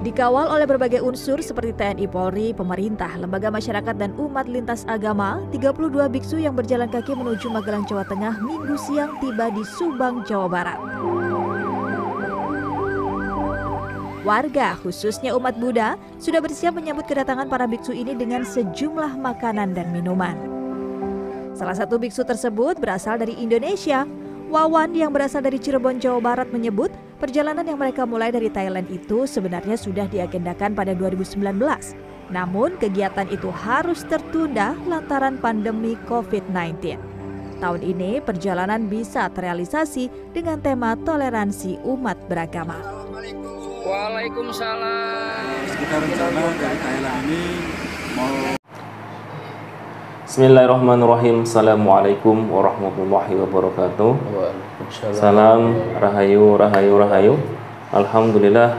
Dikawal oleh berbagai unsur seperti TNI Polri, pemerintah, lembaga masyarakat, dan umat lintas agama, 32 biksu yang berjalan kaki menuju Magelang, Jawa Tengah, Minggu siang tiba di Subang, Jawa Barat. Warga, khususnya umat Buddha, sudah bersiap menyambut kedatangan para biksu ini dengan sejumlah makanan dan minuman. Salah satu biksu tersebut berasal dari Indonesia. Wawan yang berasal dari Cirebon, Jawa Barat menyebut perjalanan yang mereka mulai dari Thailand itu sebenarnya sudah diagendakan pada 2019. Namun kegiatan itu harus tertunda lantaran pandemi COVID-19. Tahun ini perjalanan bisa terrealisasi dengan tema toleransi umat beragama. Waalaikumsalam. Kita rencana dari Thailand ini mau. Bismillahirrahmanirrahim. Assalamualaikum warahmatullahi wabarakatuh. Salam rahayu rahayu rahayu. Alhamdulillah,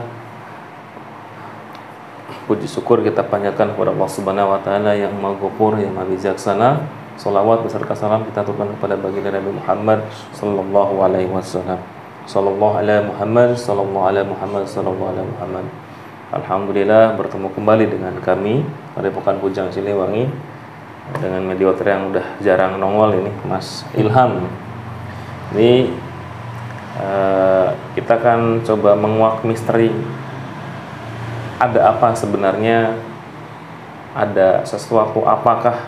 puji syukur kita panjatkan kepada Allah Subhanahu wa taala yang Maha Ghafur, yang Maha Bijaksana. Salawat beserta salam kita aturkan kepada baginda Nabi Muhammad sallallahu alaihi wasallam. Sallallahu alaihi Muhammad, sallallahu alaihi Muhammad, sallallahu alaihi Muhammad. Alhamdulillah bertemu kembali dengan kami Padepokan Bujang Siliwangi dengan mediator yang udah jarang nongol ini, Mas Ilham. Ini kita akan coba menguak misteri. Ada apa sebenarnya? Ada sesuatu apakah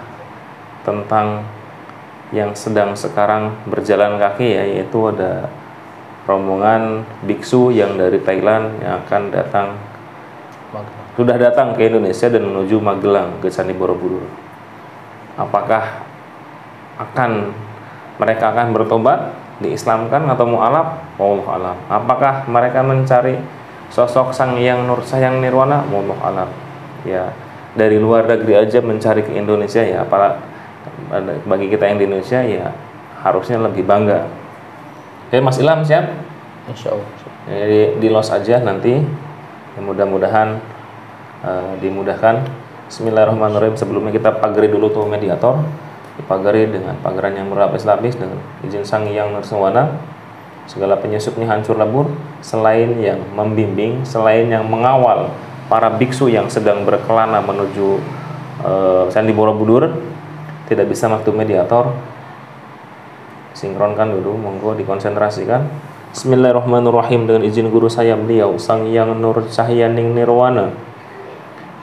tentang yang sedang sekarang berjalan kaki, ya, yaitu ada rombongan biksu yang dari Thailand yang akan datang, sudah datang ke Indonesia dan menuju Magelang ke Candi Borobudur. Apakah mereka akan bertobat, diislamkan atau mu'alaf? Wallahu alam. Apakah mereka mencari sosok Sang Hyang Nursayang Nirwana? Wallahu alam. Ya, dari luar negeri aja mencari ke Indonesia, ya, bagi kita yang di Indonesia ya harusnya lebih bangga. Oke, Mas Ilham siap? Insya Allah. Jadi di los aja nanti, ya, mudah-mudahan dimudahkan. Bismillahirrahmanirrahim. Sebelumnya kita pagari dulu tuh mediator, dipagari dengan pagaran yang berlapis-lapis dengan izin Sang Hyang Nursayana. Segala penyusupnya hancur lebur, selain yang membimbing, selain yang mengawal para biksu yang sedang berkelana menuju Candi Borobudur. Tidak bisa waktu mediator, sinkronkan dulu, monggo dikonsentrasikan. Bismillahirrahmanirrahim. Dengan izin guru saya beliau Sang Hyang Nursayang Nirwana,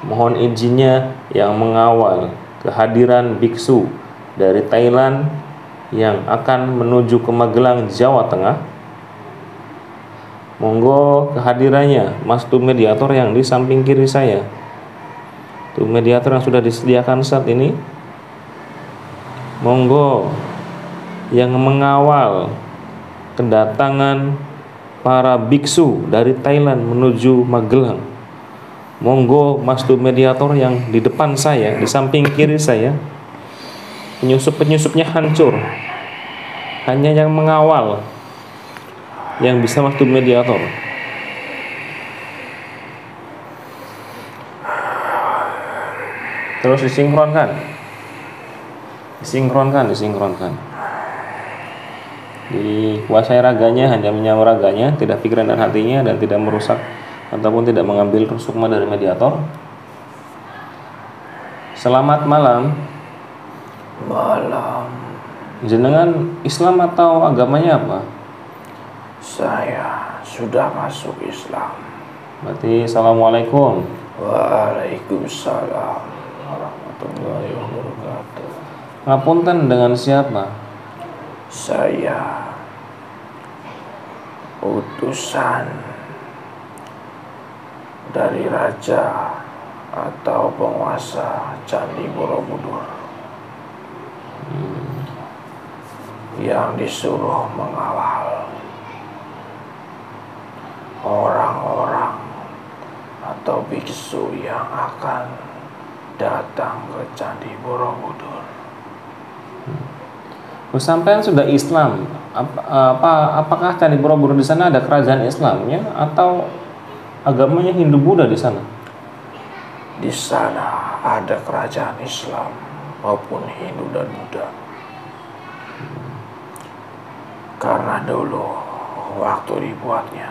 mohon izinnya yang mengawal kehadiran biksu dari Thailand yang akan menuju ke Magelang, Jawa Tengah. Monggo kehadirannya, Mas Tu mediator yang di samping kiri saya. Tu mediator yang sudah disediakan saat ini. Monggo yang mengawal kedatangan para biksu dari Thailand menuju Magelang. Monggo Mas Tu mediator yang di depan saya, di samping kiri saya. Penyusup-penyusupnya hancur, hanya yang mengawal yang bisa Mas Tu mediator. Terus disinkronkan. Dikuasai raganya, hanya menyamar raganya, tidak pikiran dan hatinya, dan tidak merusak ataupun tidak mengambil sukma dari mediator. Selamat malam. Malam. Jenengan Islam atau agamanya apa? Saya sudah masuk Islam. Berarti assalamualaikum. Waalaikumsalam warahmatullahi wabarakatuh. Ngapunten, dengan siapa? Saya utusan dari raja atau penguasa Candi Borobudur yang disuruh mengawal orang-orang atau biksu yang akan datang ke Candi Borobudur. Sampean sudah Islam. Apakah Candi Borobudur di sana ada kerajaan Islamnya atau agamanya Hindu Buddha di sana? Di sana ada kerajaan Islam maupun Hindu dan Buddha. Karena dulu waktu dibuatnya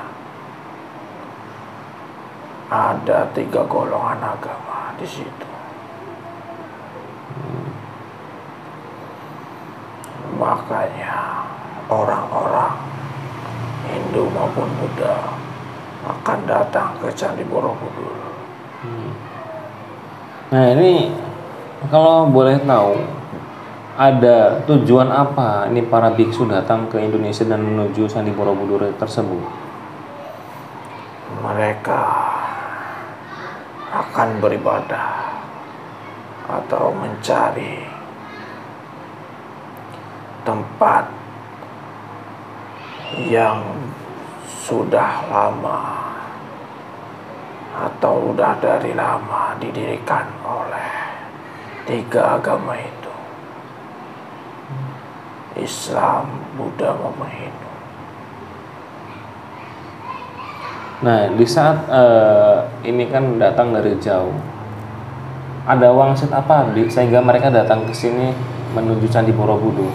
ada 3 golongan agama di situ. Makanya orang-orang Hindu maupun Buddha akan datang ke Candi Borobudur. Nah ini kalau boleh tahu, ada tujuan apa ini para biksu datang ke Indonesia dan menuju Candi Borobudur tersebut? Mereka akan beribadah atau mencari tempat yang sudah lama atau sudah dari lama didirikan oleh 3 agama itu, Islam, Buddha maupun Hindu. Nah di saat ini kan datang dari jauh, ada wangsit apa sehingga mereka datang ke sini menuju Candi Borobudur?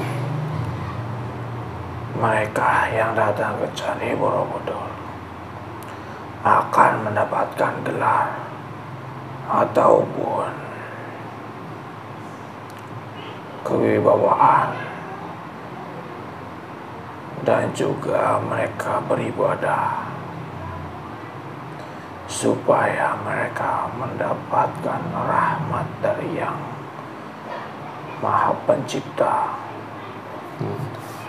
Mereka yang datang ke Candi Borobudur akan mendapatkan gelar ataupun kewibawaan, dan juga mereka beribadah supaya mereka mendapatkan rahmat dari Yang Maha Pencipta.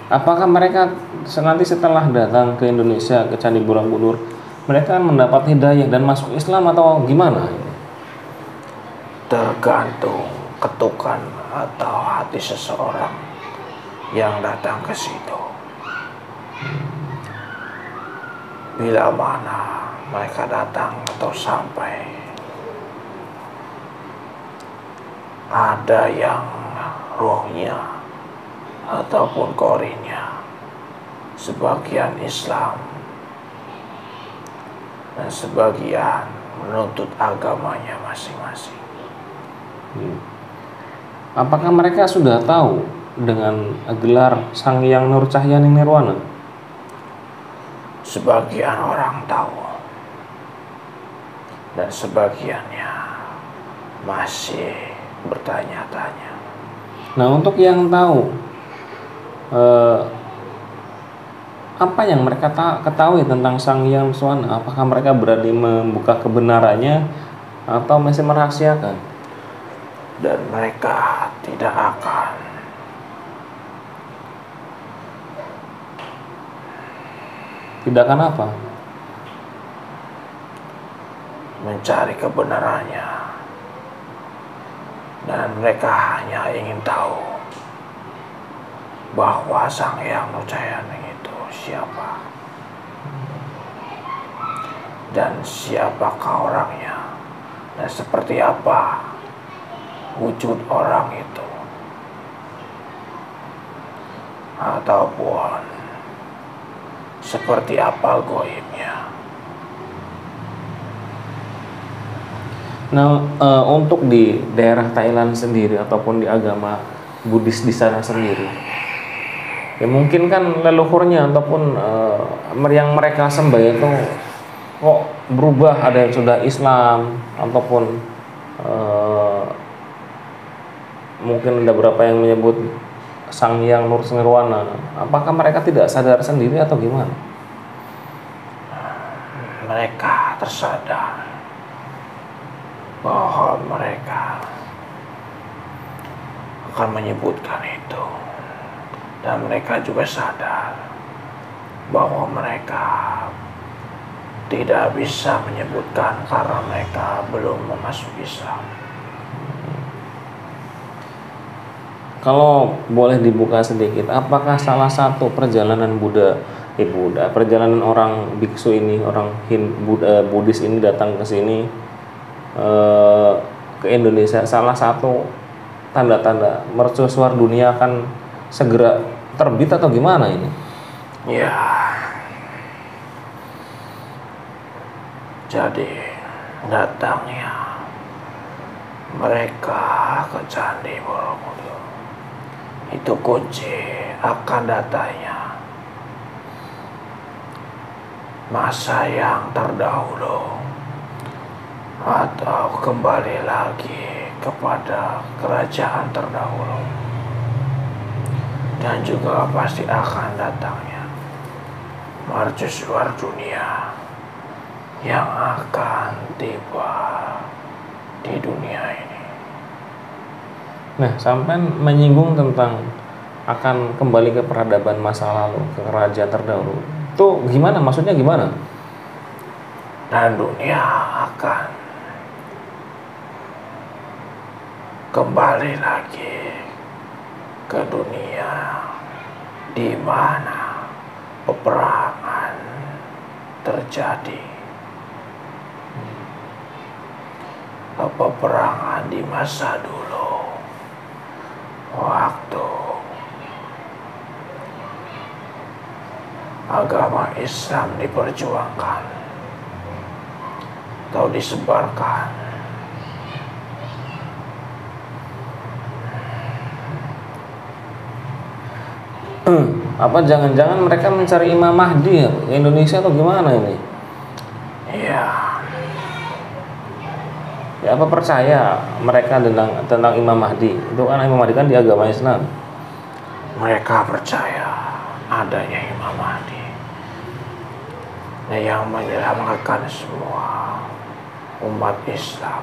Apakah mereka nanti setelah datang ke Indonesia, ke Candi Borobudur, mereka mendapat hidayah dan masuk Islam atau gimana? Tergantung ketukan atau hati seseorang yang datang ke situ. Bila mana mereka datang atau sampai, ada yang rohnya ataupun korinya sebagian Islam dan sebagian menuntut agamanya masing-masing. Apakah mereka sudah tahu dengan gelar Sang Hyang Nur Cahyaning Nirwana? Sebagian orang tahu dan sebagiannya masih bertanya-tanya. Nah untuk yang tahu, apa yang mereka ketahui tentang Sang Hyang Nuswana? Apakah mereka berani membuka kebenarannya atau masih merahasiakan? Dan mereka tidak akan apa? Mencari kebenarannya, dan mereka hanya ingin tahu bahwa Sang Hyang Nur Cahyaning itu siapa dan siapakah orangnya dan seperti apa wujud orang itu, ataupun seperti apa goibnya. Nah untuk di daerah Thailand sendiri ataupun di agama Buddhis di sana sendiri, ya mungkin kan leluhurnya ataupun yang mereka sembah itu kok berubah, ada yang sudah Islam ataupun mungkin ada beberapa yang menyebut Sang Hyang Nur Nirwana. Apakah mereka tidak sadar sendiri atau gimana? Mereka tersadar bahwa mereka akan menyebutkan itu, dan mereka juga sadar bahwa mereka tidak bisa menyebutkan karena mereka belum memasuki Islam. Kalau boleh dibuka sedikit, apakah salah satu perjalanan perjalanan orang biksu ini, orang Buddhis ini datang ke sini, ke Indonesia, salah satu tanda-tanda mercusuar dunia akan segera terbit atau gimana ini? Ya, jadi datangnya mereka ke Candi Borobudur itu kunci akan datanya masa yang terdahulu atau kembali lagi kepada kerajaan terdahulu, dan juga pasti akan datangnya mercusuar dunia yang akan tiba di dunia ini. Nah, sampai menyinggung tentang akan kembali ke peradaban masa lalu, ke kerajaan terdahulu. Itu gimana? Maksudnya gimana? Dan dunia akan kembali lagi ke dunia di mana peperangan terjadi. Peperangan di masa dulu, waktu agama Islam diperjuangkan atau disebarkan. Apa jangan-jangan mereka mencari Imam Mahdi ya, ke Indonesia atau gimana ini? Iya, Ya, apa percaya mereka tentang Imam Mahdi? Itu kan Imam Mahdi kan di agama Islam. mereka percaya adanya Imam Mahdi yang menyelamatkan semua umat Islam.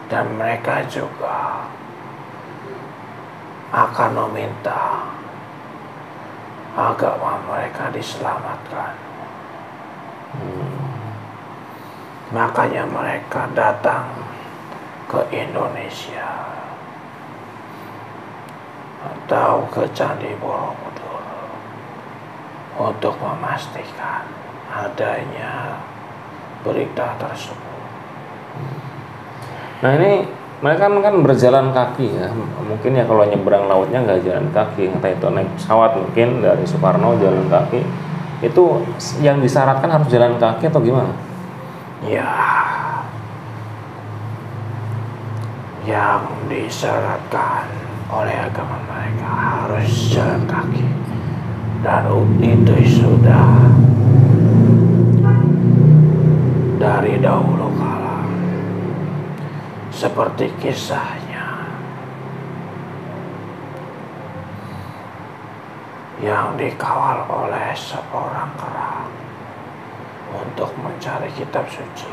Dan mereka juga akan meminta agama mereka diselamatkan. Makanya mereka datang ke Indonesia atau ke Candi Borobudur untuk memastikan adanya berita tersebut. Nah, ini mereka kan berjalan kaki ya. Mungkin ya kalau nyebrang lautnya nggak jalan kaki, entah itu naik pesawat mungkin dari Soekarno jalan kaki. Itu yang disyaratkan harus jalan kaki atau gimana? Ya, yang disyaratkan oleh agama mereka harus jalan kaki, dan itu sudah dari dahulu kala, seperti kisahnya yang dikawal oleh seorang kera untuk mencari kitab suci.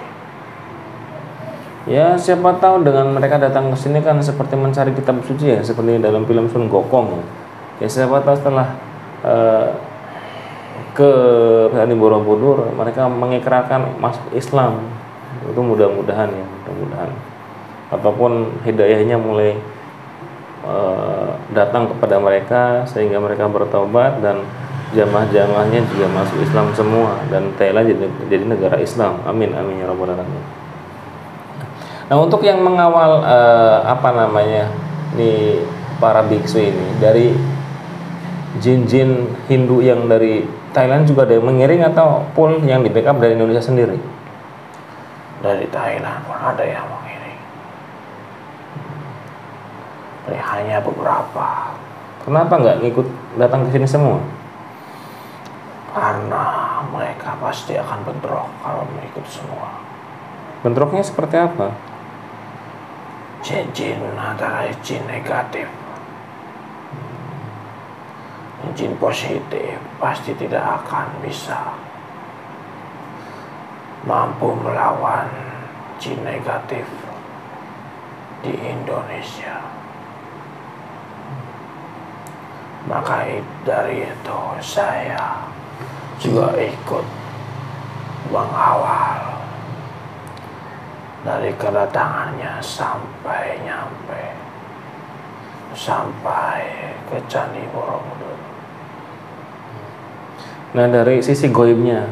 Ya, siapa tahu dengan mereka datang ke sini kan seperti mencari kitab suci ya, seperti dalam film Sun Gokong. Ya, siapa tahu setelah ke Candi Borobudur mereka mengikrarkan masuk Islam. Itu mudah-mudahan ya, mudah-mudahan. Ataupun hidayahnya mulai datang kepada mereka sehingga mereka bertobat dan jamaah-jamaahnya juga masuk Islam semua dan Thailand jadi negara Islam. Amin amin ya rabbal alamin. Nah, untuk yang mengawal nih para biksu ini dari jin-jin Hindu yang dari Thailand juga ada yang mengiring atau full yang di backup dari Indonesia sendiri? Dari Thailand pun ada yang mengiring. Hanya beberapa. Kenapa nggak ngikut datang ke sini semua? Karena mereka pasti akan bentrok kalau mengikut semua. Bentroknya seperti apa? Jin antara jin negatif, jin positif pasti tidak akan bisa mampu melawan jin negatif di Indonesia. Maka dari itu saya juga ikut mengawal dari kedatangannya sampai ke Candi Borobudur. Nah, dari sisi goibnya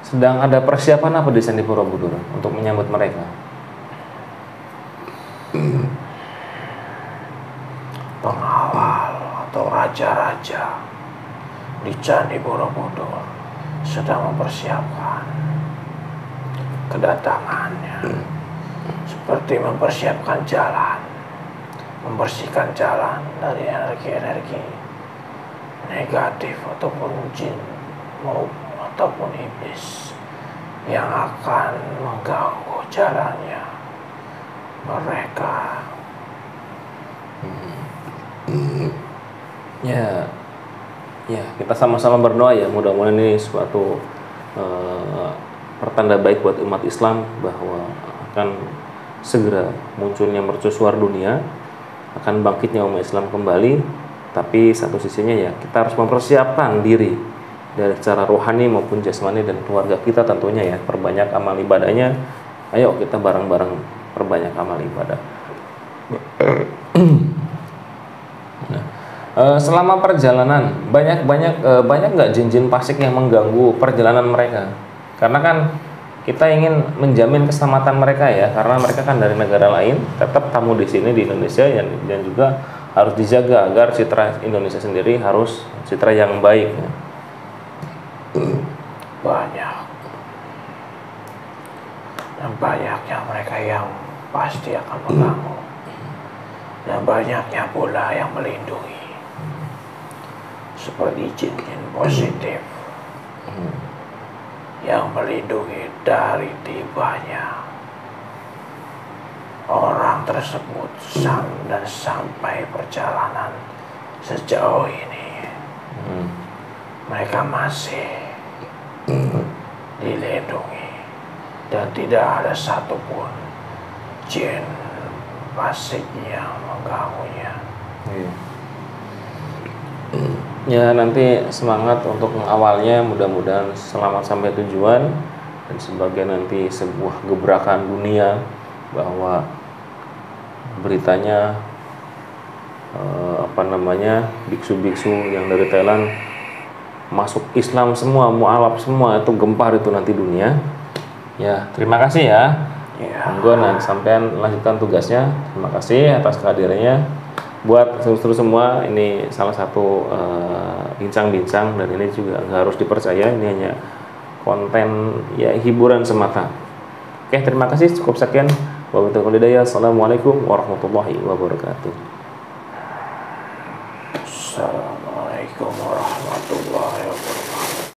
sedang ada persiapan apa di Candi Borobudur untuk menyambut mereka? Pengawal atau raja-raja di Candi Borobudur sedang mempersiapkan kedatangannya, seperti mempersiapkan jalan, membersihkan jalan dari energi-energi negatif ataupun jin ataupun iblis yang akan mengganggu jalannya mereka. Ya, kita sama-sama berdoa ya, mudah-mudahan ini suatu pertanda baik buat umat Islam bahwa akan segera munculnya mercusuar dunia, akan bangkitnya umat Islam kembali. Tapi satu sisinya ya kita harus mempersiapkan diri dari secara rohani maupun jasmani dan keluarga kita tentunya ya, perbanyak amal ibadahnya. Ayo kita bareng-bareng perbanyak amal ibadah. Selama perjalanan banyak nggak jin-jin fasik yang mengganggu perjalanan mereka? Karena kan kita ingin menjamin keselamatan mereka ya, karena mereka kan dari negara lain, tetap tamu di sini di Indonesia dan juga harus dijaga agar citra Indonesia sendiri harus citra yang baik. Banyak dan banyaknya mereka yang pasti akan mengganggu, dan banyaknya pula yang melindungi, seperti jin-jin positif yang melindungi dari tibanya orang tersebut dan sampai perjalanan sejauh ini mereka masih dilindungi dan tidak ada satupun jin fasik yang mengganggunya. Ya, nanti semangat untuk mengawalnya, mudah-mudahan selamat sampai tujuan dan sebagai nanti sebuah gebrakan dunia bahwa beritanya biksu-biksu yang dari Thailand masuk Islam semua, mualaf semua, itu gempar itu nanti dunia. Ya, terima kasih ya. Monggo sampean lanjutkan tugasnya. Terima kasih atas kehadirannya. Buat seluruh semua, ini salah satu bincang-bincang dan ini juga nggak harus dipercaya, ini hanya konten ya hiburan semata. Oke, terima kasih, cukup sekian. Assalamualaikum warahmatullahi wabarakatuh. Assalamualaikum warahmatullahi wabarakatuh.